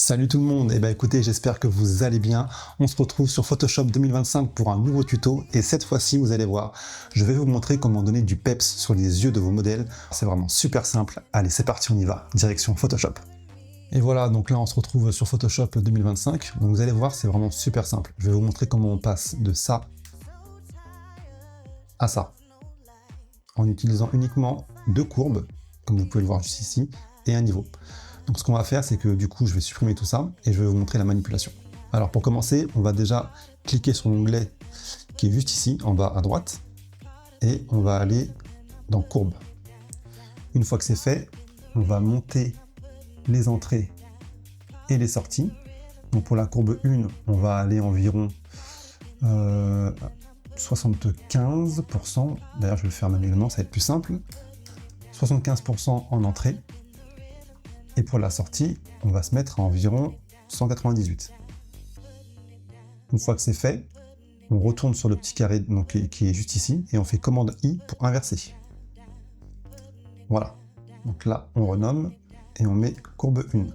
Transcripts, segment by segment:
Salut tout le monde, et écoutez, j'espère que vous allez bien. On se retrouve sur Photoshop 2025 pour un nouveau tuto et cette fois-ci, vous allez voir, je vais vous montrer comment donner du peps sur les yeux de vos modèles. C'est vraiment super simple. Allez, c'est parti, on y va. Direction Photoshop. Et voilà, donc là on se retrouve sur Photoshop 2025. Donc vous allez voir, c'est vraiment super simple. Je vais vous montrer comment on passe de ça à ça en utilisant uniquement deux courbes, comme vous pouvez le voir juste ici, et un niveau. Donc ce qu'on va faire, c'est que du coup, je vais supprimer tout ça et je vais vous montrer la manipulation. Alors pour commencer, on va déjà cliquer sur l'onglet qui est juste ici, en bas à droite, et on va aller dans courbe. Une fois que c'est fait, on va monter les entrées et les sorties. Donc pour la courbe 1, on va aller environ 75%. D'ailleurs, je vais le faire manuellement, ça va être plus simple. 75% en entrée. Et pour la sortie, on va se mettre à environ 198. Une fois que c'est fait, on retourne sur le petit carré donc, qui est juste ici et on fait commande I pour inverser. Voilà. Donc là, on renomme et on met courbe 1.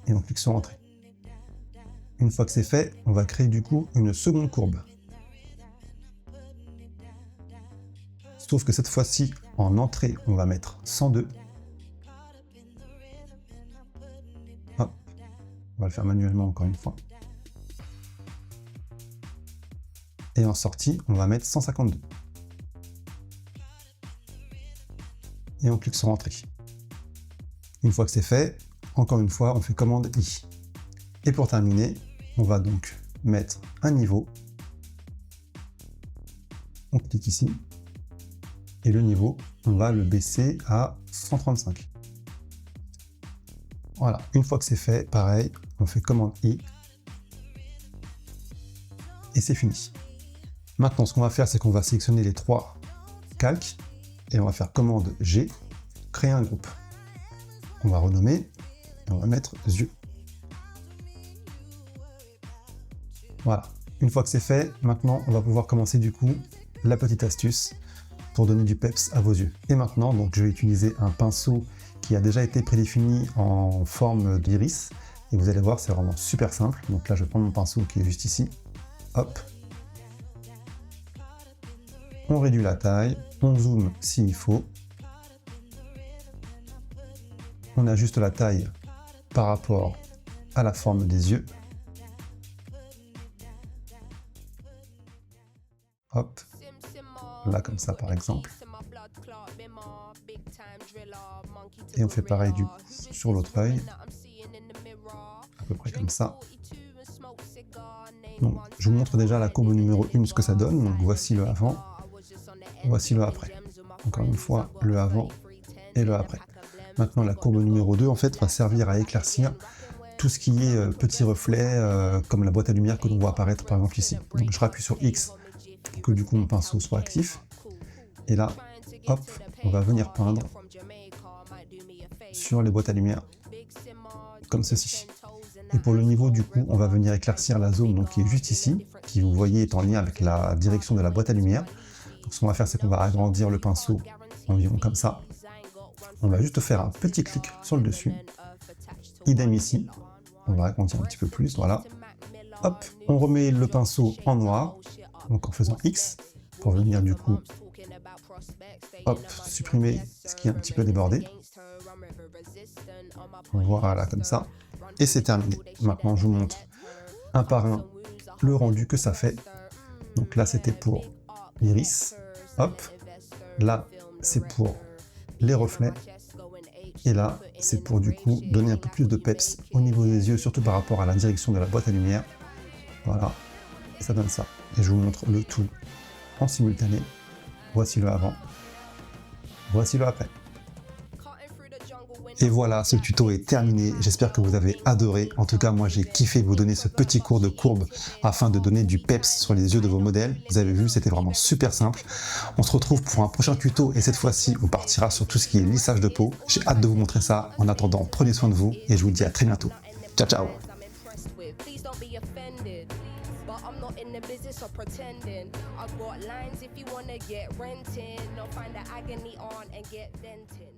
Et on clique sur Entrée. Une fois que c'est fait, on va créer du coup une seconde courbe. Sauf que cette fois-ci, en entrée, on va mettre 102. Hop. On va le faire manuellement encore une fois. Et en sortie, on va mettre 152. Et on clique sur Entrée. Une fois que c'est fait, encore une fois, on fait commande I. Et pour terminer, on va donc mettre un niveau. On clique ici. Et le niveau, on va le baisser à 135. Voilà, une fois que c'est fait, pareil, on fait commande I. Et c'est fini. Maintenant, ce qu'on va faire, c'est qu'on va sélectionner les trois calques. Et on va faire commande G, créer un groupe. On va renommer, et on va mettre yeux. Voilà, une fois que c'est fait, maintenant, on va pouvoir commencer du coup la petite astuce pour donner du peps à vos yeux. Et maintenant, donc, je vais utiliser un pinceau qui a déjà été prédéfini en forme d'iris. Et vous allez voir, c'est vraiment super simple. Donc là, je prends mon pinceau qui est juste ici. Hop. On réduit la taille, on zoome s'il faut. On ajuste la taille par rapport à la forme des yeux. Hop. Là, comme ça, par exemple. Et on fait pareil du coup sur l'autre œil. À peu près comme ça. Donc, je vous montre déjà la courbe numéro 1, ce que ça donne. Donc, voici le avant, voici le après. Encore une fois, le avant et le après. Maintenant, la courbe numéro 2, en fait, va servir à éclaircir tout ce qui est petits reflets, comme la boîte à lumière que l'on voit apparaître par exemple ici. Donc, je rappuie sur X pour que du coup mon pinceau soit actif. Et là, hop, on va venir peindre sur les boîtes à lumière, comme ceci. Et pour le niveau, du coup, on va venir éclaircir la zone donc, qui est juste ici, qui vous voyez est en lien avec la direction de la boîte à lumière. Donc ce qu'on va faire, c'est qu'on va agrandir le pinceau environ comme ça. On va juste faire un petit clic sur le dessus. Idem ici. On va agrandir un petit peu plus, voilà. Hop, on remet le pinceau en noir, donc en faisant X, pour venir du coup, hop, supprimer ce qui est un petit peu débordé. Voilà, comme ça. Et c'est terminé. Maintenant, je vous montre un par un le rendu que ça fait. Donc là, c'était pour l'iris. Hop. Là, c'est pour les reflets. Et là, c'est pour du coup donner un peu plus de peps au niveau des yeux, surtout par rapport à la direction de la boîte à lumière. Voilà. Et ça donne ça. Et je vous montre le tout en simultané. Voici le avant. Voici le après. Et voilà, ce tuto est terminé. J'espère que vous avez adoré. En tout cas, moi, j'ai kiffé vous donner ce petit cours de courbe afin de donner du peps sur les yeux de vos modèles. Vous avez vu, c'était vraiment super simple. On se retrouve pour un prochain tuto et cette fois-ci, on partira sur tout ce qui est lissage de peau. J'ai hâte de vous montrer ça. En attendant, prenez soin de vous et je vous dis à très bientôt. Ciao, ciao. But I'm not in the business of pretending. I've got lines if you wanna get renting, or find the agony on and get venting.